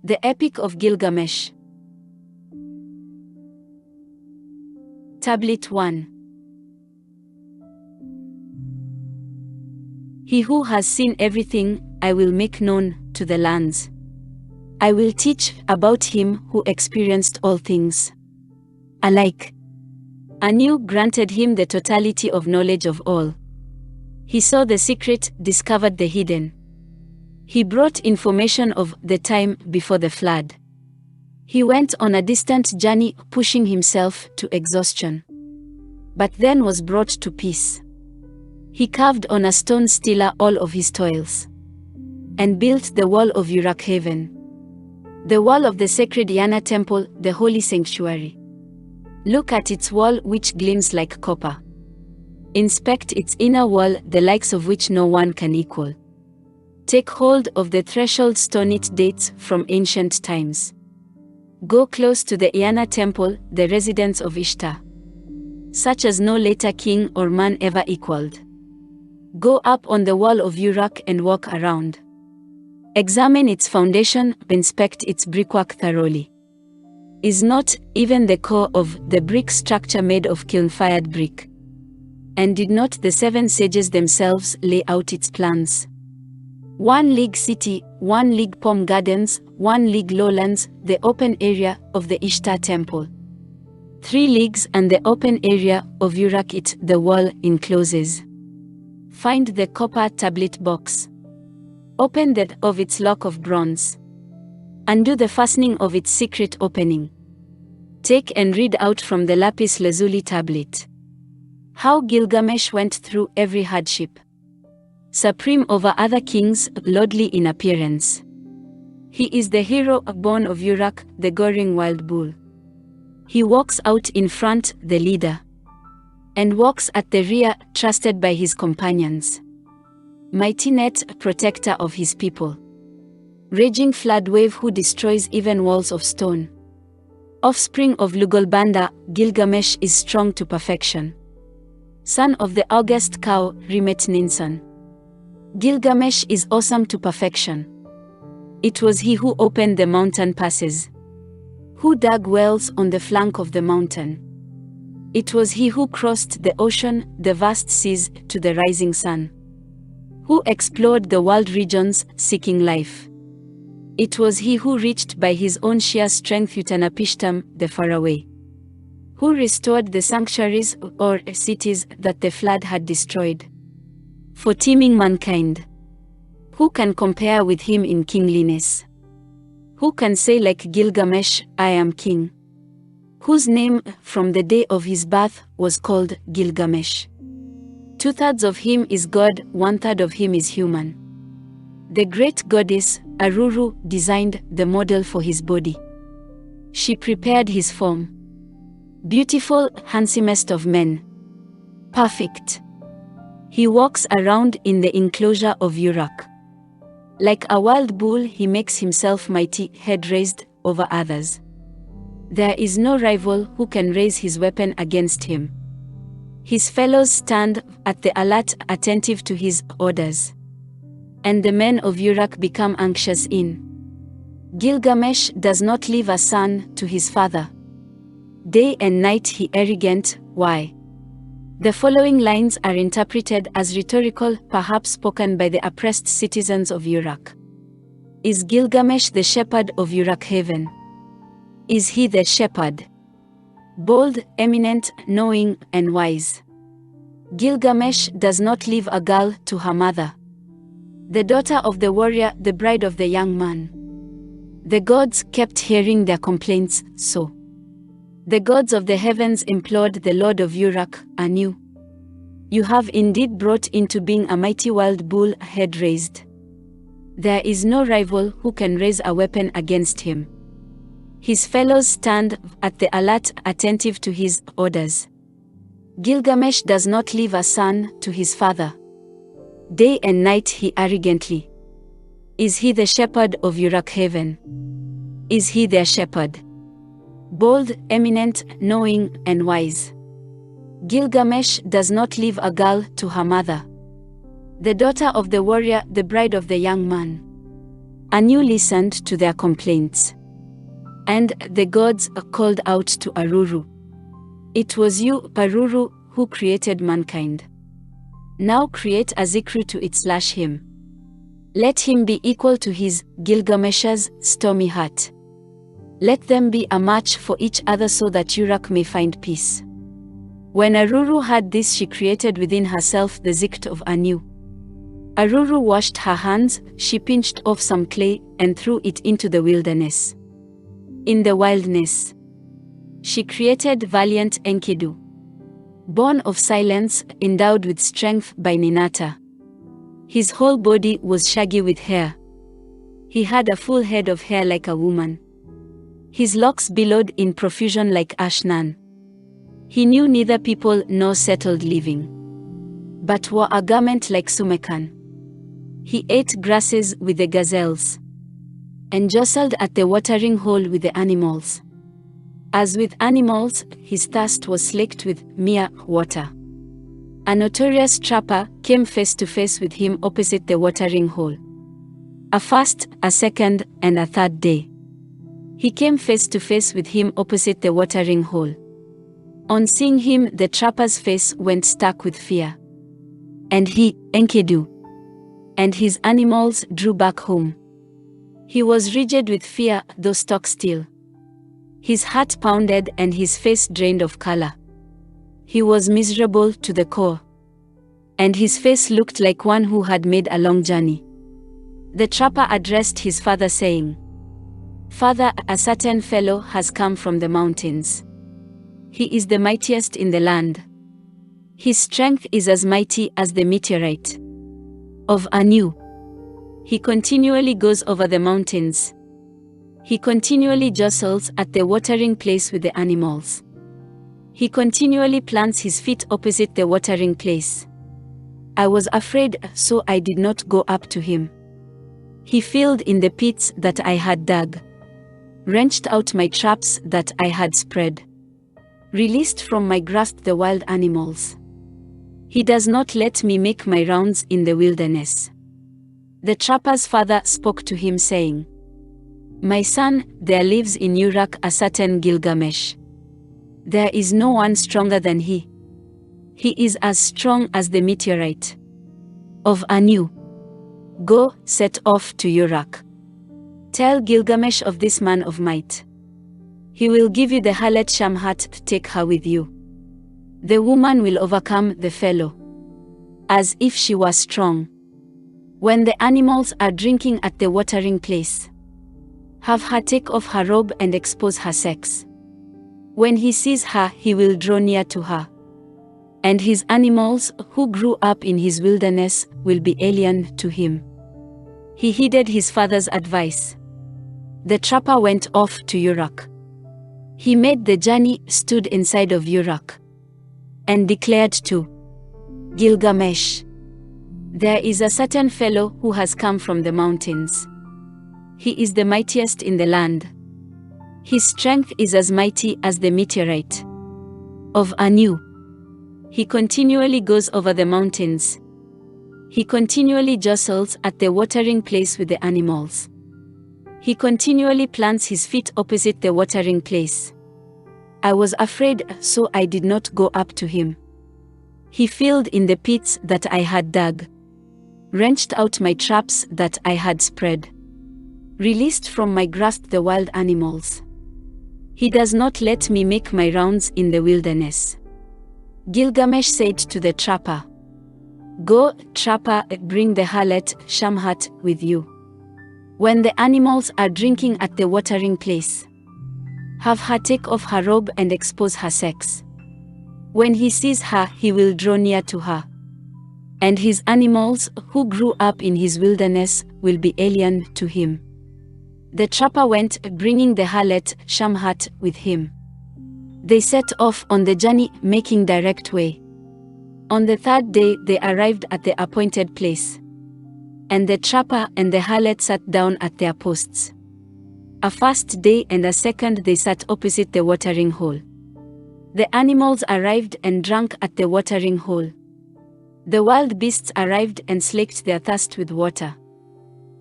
The Epic of Gilgamesh. Tablet 1. He who has seen everything, I will make known to the lands. I will teach about him who experienced all things alike. Anu granted him the totality of knowledge of all. He saw the secret, discovered the hidden. He brought information of the time before the flood. He went on a distant journey, pushing himself to exhaustion, but then was brought to peace. He carved on a stone stela all of his toils, and built the wall of Uruk heaven, the wall of the sacred Yana temple, the holy sanctuary. Look at its wall, which gleams like copper. Inspect its inner wall, the likes of which no one can equal. Take hold of the threshold stone, it dates from ancient times. Go close to the Yana temple, the residence of Ishtar, such as no later king or man ever equaled. Go up on the wall of Uruk and walk around. Examine its foundation, inspect its brickwork thoroughly. Is not even the core of the brick structure made of kiln-fired brick? And did not the 7 sages themselves lay out its plans? 1 league city, 1 league palm gardens, 1 league lowlands, the open area of the Ishtar temple. 3 leagues and the open area of Uruk, it the wall encloses. Find the copper tablet box. Open that of its lock of bronze. Undo the fastening of its secret opening. Take and read out from the lapis lazuli tablet how Gilgamesh went through every hardship. Supreme over other kings, lordly in appearance. He is the hero born of Uruk, the goring wild bull. He walks out in front, the leader, and walks at the rear, trusted by his companions. Mighty net, protector of his people. Raging flood wave who destroys even walls of stone. Offspring of Lugalbanda, Gilgamesh is strong to perfection. Son of the august cow, Remet Ninsen. Gilgamesh is awesome to perfection. It was he who opened the mountain passes, who dug wells on the flank of the mountain. It was he who crossed the ocean, the vast seas, to the rising sun, who explored the world regions, seeking life. It was he who reached by his own sheer strength Utanapishtim, the faraway, who restored the sanctuaries or cities that the flood had destroyed, for teeming mankind. Who can compare with him in kingliness? Who can say like Gilgamesh, I am king? Whose name, from the day of his birth, was called Gilgamesh. 2/3 of him is God, 1/3 of him is human. The great goddess, Ururu, designed the model for his body. She prepared his form. Beautiful, handsomest of men. Perfect. He walks around in the enclosure of Uruk. Like a wild bull, he makes himself mighty, head raised over others. There is no rival who can raise his weapon against him. His fellows stand at the alert, attentive to his orders. And the men of Uruk become anxious in. Gilgamesh does not leave a son to his father. Day and night he arrogant, why? The following lines are interpreted as rhetorical, perhaps spoken by the oppressed citizens of Uruk. Is Gilgamesh the shepherd of Uruk heaven? Is he the shepherd? Bold, eminent, knowing, and wise. Gilgamesh does not leave a girl to her mother. The daughter of the warrior, the bride of the young man. The gods kept hearing their complaints, so the gods of the heavens implored the Lord of Uruk, Anu. You have indeed brought into being a mighty wild bull, head raised. There is no rival who can raise a weapon against him. His fellows stand at the alert, attentive to his orders. Gilgamesh does not leave a son to his father. Day and night he arrogantly. Is he the shepherd of Uruk heaven? Is he their shepherd? Bold, eminent, knowing, and wise. Gilgamesh does not leave a girl to her mother. The daughter of the warrior, the bride of the young man. Anu listened to their complaints. And the gods called out to Ururu. It was you, Ururu, who created mankind. Now create a zikru to /him. Let him be equal to his, Gilgamesh's, stormy heart. Let them be a match for each other so that Uruk may find peace. When Ururu heard this, she created within herself the zikt of Anu. Ururu washed her hands, she pinched off some clay, and threw it into the wilderness. In the wilderness, she created valiant Enkidu. Born of silence, endowed with strength by Ninata. His whole body was shaggy with hair. He had a full head of hair like a woman. His locks billowed in profusion like Ashnan. He knew neither people nor settled living, but wore a garment like Sumekan. He ate grasses with the gazelles, and jostled at the watering hole with the animals. As with animals, his thirst was slaked with mere water. A notorious trapper came face to face with him opposite the watering hole. A first, a second, and a third day. He came face to face with him opposite the watering hole. On seeing him, the trapper's face went stark with fear. And he, Enkidu, and his animals drew back home. He was rigid with fear, though stock still. His heart pounded and his face drained of color. He was miserable to the core. And his face looked like one who had made a long journey. The trapper addressed his father saying, "Father, a certain fellow has come from the mountains. He is the mightiest in the land. His strength is as mighty as the meteorite of Anu. He continually goes over the mountains. He continually jostles at the watering place with the animals. He continually plants his feet opposite the watering place. I was afraid, so I did not go up to him. He filled in the pits that I had dug, wrenched out my traps that I had spread, released from my grasp the wild animals. He does not let me make my rounds in the wilderness." The trapper's father spoke to him saying, "My son, there lives in Uruk a certain Gilgamesh. There is no one stronger than he. He is as strong as the meteorite of Anu. Go, set off to Uruk. Tell Gilgamesh of this man of might. He will give you the harlot Shamhat to take her with you. The woman will overcome the fellow, as if she was strong. When the animals are drinking at the watering place, have her take off her robe and expose her sex. When he sees her, he will draw near to her. And his animals, who grew up in his wilderness, will be alien to him." He heeded his father's advice. The trapper went off to Uruk. He made the journey, stood inside of Uruk, and declared to Gilgamesh, "There is a certain fellow who has come from the mountains. He is the mightiest in the land. His strength is as mighty as the meteorite of Anu. He continually goes over the mountains. He continually jostles at the watering place with the animals. He continually plants his feet opposite the watering place. I was afraid, so I did not go up to him. He filled in the pits that I had dug, wrenched out my traps that I had spread, released from my grasp the wild animals. He does not let me make my rounds in the wilderness." Gilgamesh said to the trapper, "Go, trapper, bring the harlot Shamhat with you. When the animals are drinking at the watering place, have her take off her robe and expose her sex. When he sees her, he will draw near to her. And his animals, who grew up in his wilderness, will be alien to him." The trapper went, bringing the harlot Shamhat with him. They set off on the journey, making direct way. On the third day they arrived at the appointed place, and the trapper and the harlot sat down at their posts. A first day and a second they sat opposite the watering hole. The animals arrived and drank at the watering hole. The wild beasts arrived and slaked their thirst with water.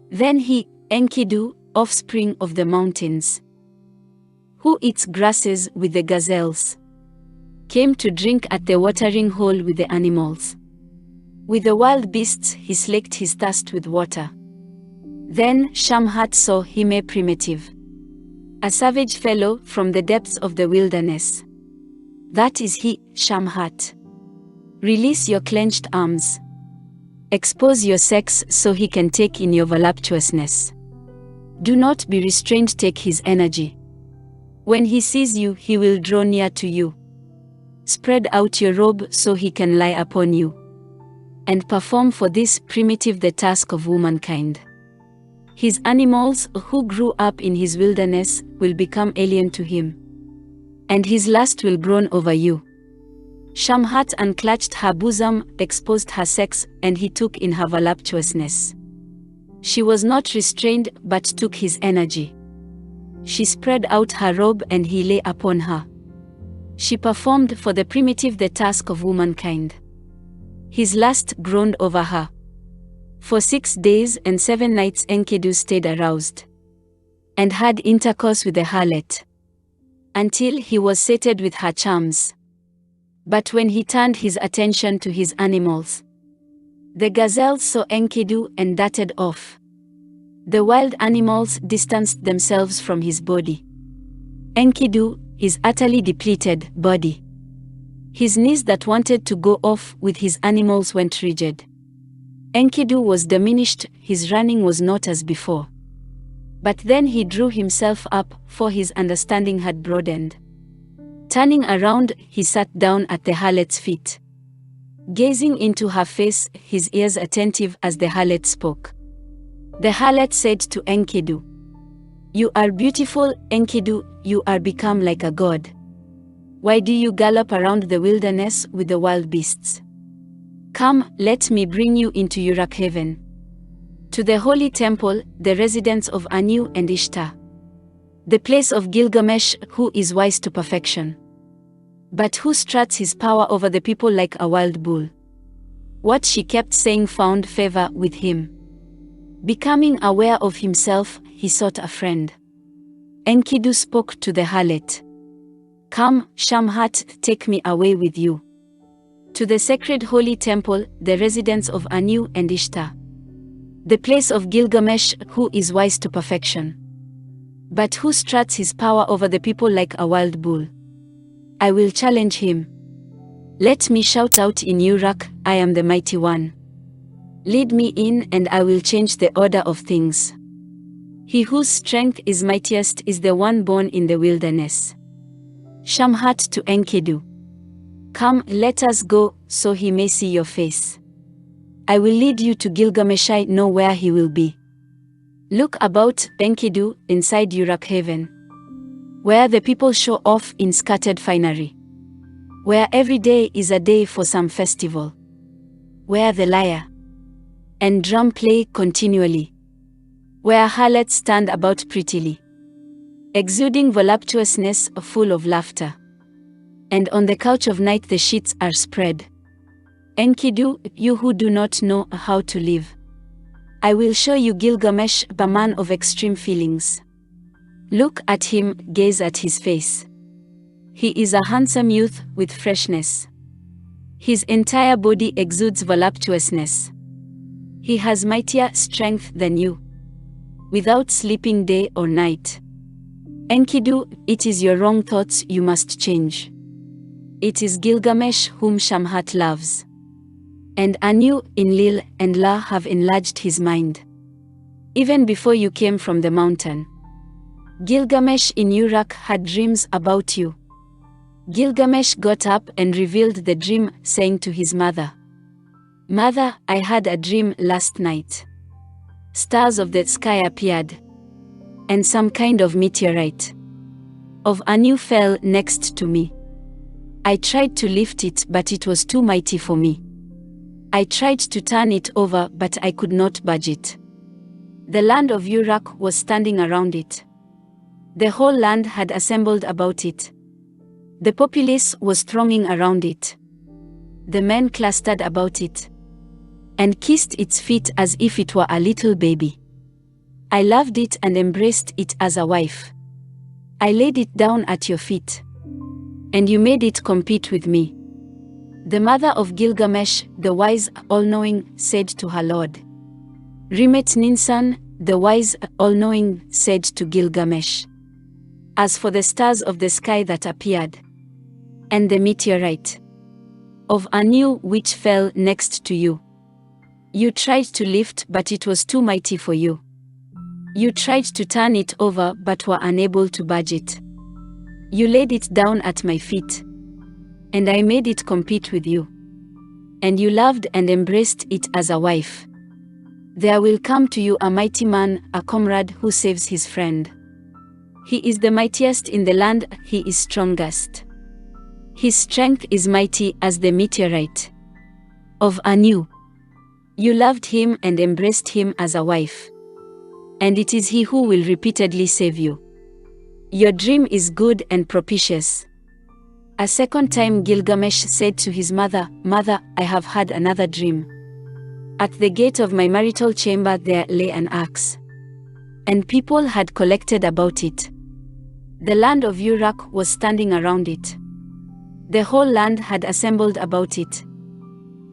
Then he, Enkidu, offspring of the mountains, who eats grasses with the gazelles, came to drink at the watering hole with the animals. With the wild beasts he slaked his thirst with water. Then Shamhat saw him, a primitive, a savage fellow from the depths of the wilderness. That is he, Shamhat. Release your clenched arms. Expose your sex so he can take in your voluptuousness. Do not be restrained, take his energy. When he sees you, he will draw near to you. Spread out your robe so he can lie upon you. And perform for this primitive the task of womankind. His animals, who grew up in his wilderness, will become alien to him. And his lust will groan over you. Shamhat unclutched her bosom, exposed her sex, and he took in her voluptuousness. She was not restrained, but took his energy. She spread out her robe and he lay upon her. She performed for the primitive the task of womankind. His lust groaned over her. For 6 days and 7 nights Enkidu stayed aroused, and had intercourse with the harlot, until he was sated with her charms. But when he turned his attention to his animals, the gazelles saw Enkidu and darted off. The wild animals distanced themselves from his body. Enkidu, his utterly depleted body, his knees that wanted to go off with his animals went rigid. Enkidu was diminished, his running was not as before. But then he drew himself up, for his understanding had broadened. Turning around, he sat down at the harlot's feet, gazing into her face, his ears attentive as the harlot spoke. The harlot said to Enkidu, "You are beautiful, Enkidu, you are become like a god. Why do you gallop around the wilderness with the wild beasts? Come, let me bring you into Uruk heaven, to the holy temple, the residence of Anu and Ishtar, the place of Gilgamesh, who is wise to perfection, but who struts his power over the people like a wild bull." What she kept saying found favor with him. Becoming aware of himself, he sought a friend. Enkidu spoke to the harlot. "Come, Shamhat, take me away with you to the sacred holy temple, the residence of Anu and Ishtar, the place of Gilgamesh, who is wise to perfection, but who struts his power over the people like a wild bull. I will challenge him. Let me shout out in Uruk, I am the mighty one. Lead me in and I will change the order of things. He whose strength is mightiest is the one born in the wilderness." Shamhat to Enkidu, "Come, let us go, so he may see your face. I will lead you to Gilgamesh, I know where he will be. Look about, Enkidu, inside Uruk heaven, where the people show off in scattered finery, where every day is a day for some festival, where the lyre and drum play continually, where harlots stand about prettily, exuding voluptuousness, full of laughter, and on the couch of night the sheets are spread. Enkidu, you who do not know how to live, I will show you Gilgamesh, the man of extreme feelings. Look at him, gaze at his face. He is a handsome youth with freshness. His entire body exudes voluptuousness. He has mightier strength than you, without sleeping day or night. Enkidu, it is your wrong thoughts you must change. It is Gilgamesh whom Shamhat loves. And Anu, Enlil, and La have enlarged his mind. Even before you came from the mountain, Gilgamesh in Uruk had dreams about you. Gilgamesh got up and revealed the dream, saying to his mother, "Mother, I had a dream last night. Stars of the sky appeared, and some kind of meteorite of Anu fell next to me. I tried to lift it, but it was too mighty for me. I tried to turn it over, but I could not budge it. The land of Uruk was standing around it. The whole land had assembled about it. The populace was thronging around it. The men clustered about it and kissed its feet as if it were a little baby. I loved it and embraced it as a wife. I laid it down at your feet. And you made it compete with me. The mother of Gilgamesh, the wise, all-knowing, said to her lord. Ninsen, the wise, all-knowing, said to Gilgamesh. As for the stars of the sky that appeared, and the meteorite of Anu which fell next to you, you tried to lift, but it was too mighty for you. You tried to turn it over, but were unable to budge it. You laid it down at my feet, and I made it compete with you. And you loved and embraced it as a wife. There will come to you a mighty man, a comrade who saves his friend. He is the mightiest in the land, he is strongest. His strength is mighty as the meteorite of Anu. You loved him and embraced him as a wife. And it is he who will repeatedly save you. Your dream is good and propitious. A second time Gilgamesh said to his mother, Mother, I have had another dream. At the gate of my marital chamber there lay an axe. And people had collected about it. The land of Uruk was standing around it. The whole land had assembled about it.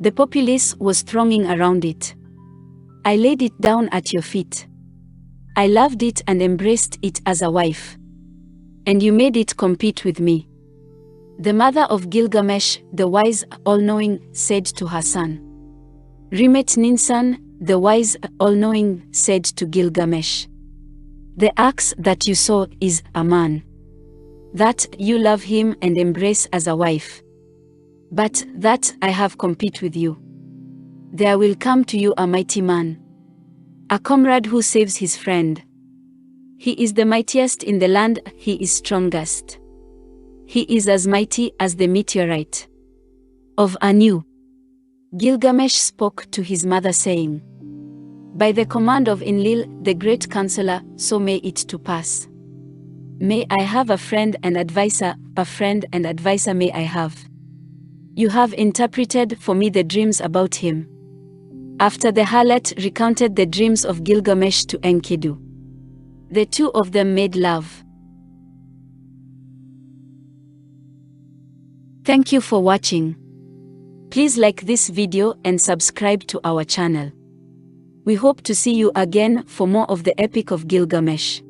The populace was thronging around it. I laid it down at your feet. I loved it and embraced it as a wife. And you made it compete with me. The mother of Gilgamesh, the wise, all-knowing, said to her son. Ninsen, the wise, all-knowing, said to Gilgamesh. The axe that you saw is a man. That you love him and embrace as a wife. But that I have compete with you. There will come to you a mighty man. A comrade who saves his friend. He is the mightiest in the land, he is strongest. He is as mighty as the meteorite of Anu. Gilgamesh spoke to his mother saying, By the command of Enlil, the great counselor, so may it to pass. May I have a friend and advisor may I have. You have interpreted for me the dreams about him. After the harlot recounted the dreams of Gilgamesh to Enkidu, the two of them made love. Thank you for watching. Please like this video and subscribe to our channel. We hope to see you again for more of the Epic of Gilgamesh.